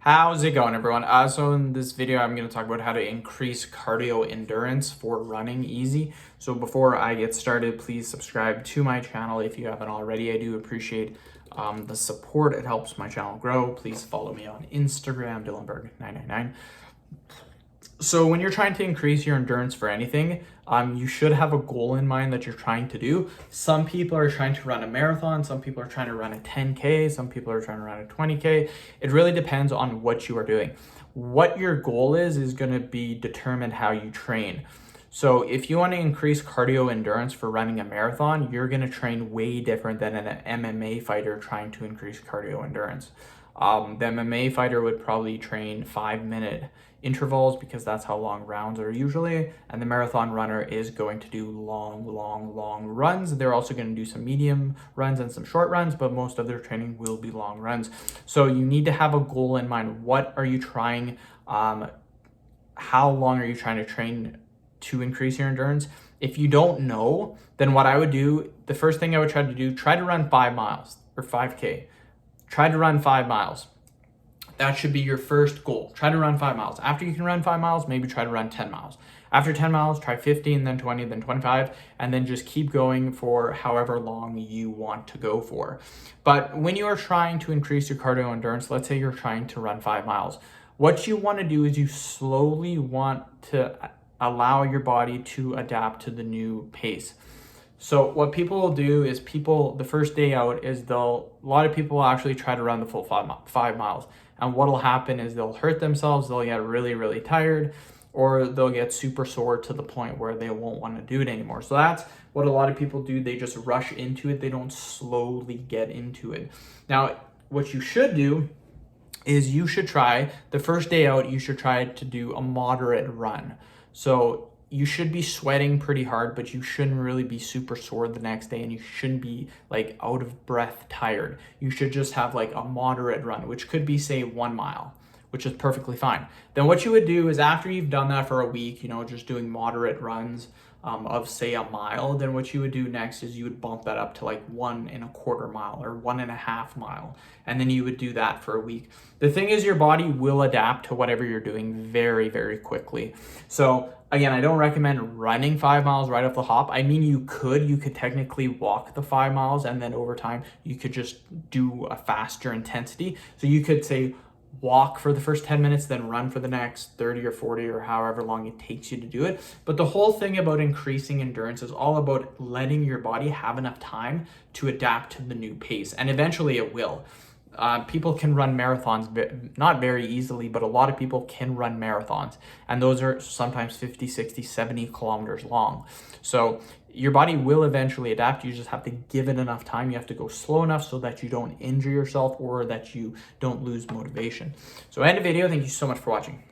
How's it going, everyone? So in this video, I'm going to talk about how to increase cardio endurance for running easy. So before I get started, please subscribe to my channel if you haven't already. I do appreciate the support. It helps my channel grow. Please follow me on Instagram, Dylanberg999. So when you're trying to increase your endurance for anything, you should have a goal in mind that you're trying to do. Some people are trying to run a marathon. Some people are trying to run a 10K. Some people are trying to run a 20K. It really depends on what you are doing. What your goal is going to be determined how you train. So if you want to increase cardio endurance for running a marathon, you're going to train way different than an MMA fighter trying to increase cardio endurance. The MMA fighter would probably train 5-minute intervals because that's how long rounds are usually. And the marathon runner is going to do long runs. They're also going to do some medium runs and some short runs, but most of their training will be long runs. So you need to have a goal in mind. What are you trying? How long are you trying to train to increase your endurance? If you don't know, then what I would do, the first thing I would try to do, try to run 5 miles or 5K. Try to run 5 miles. That should be your first goal. Try to run 5 miles. After you can run 5 miles, maybe try to run 10 miles. After 10 miles, try 15, then 20, then 25, and then just keep going for however long you want to go for. But when you are trying to increase your cardio endurance, let's say you're trying to run 5 miles, what you want to do is you slowly want to allow your body to adapt to the new pace. So what people will do is the first day out is a lot of people will actually try to run the full 5 miles. And what'll happen is they'll hurt themselves, they'll get really tired, or they'll get super sore to the point where they won't want to do it anymore. So that's what a lot of people do. They just rush into it. They don't slowly get into it. Now, what you should do is you should try, the first day out, you should try to do a moderate run. So you should be sweating pretty hard, but you shouldn't really be super sore the next day, and you shouldn't be like out of breath tired. You should just have like a moderate run, which could be say 1 mile, which is perfectly fine. Then what you would do is after you've done that for a week, just doing moderate runs of say a mile, then what you would do next is you would bump that up to like 1.25 mile or 1.5 mile. And then you would do that for a week. The thing is, your body will adapt to whatever you're doing very quickly. So again, I don't recommend running 5 miles right off the hop. I mean, you could technically walk the 5 miles, and then over time you could just do a faster intensity. So you could say walk for the first 10 minutes, then run for the next 30 or 40 or however long it takes you to do it. But the whole thing about increasing endurance is all about letting your body have enough time to adapt to the new pace. And eventually it will. People can run marathons, not very easily, but a lot of people can run marathons. And those are sometimes 50, 60, 70 kilometers long. So your body will eventually adapt. You just have to give it enough time. You have to go slow enough so that you don't injure yourself or that you don't lose motivation. So end of video. Thank you so much for watching.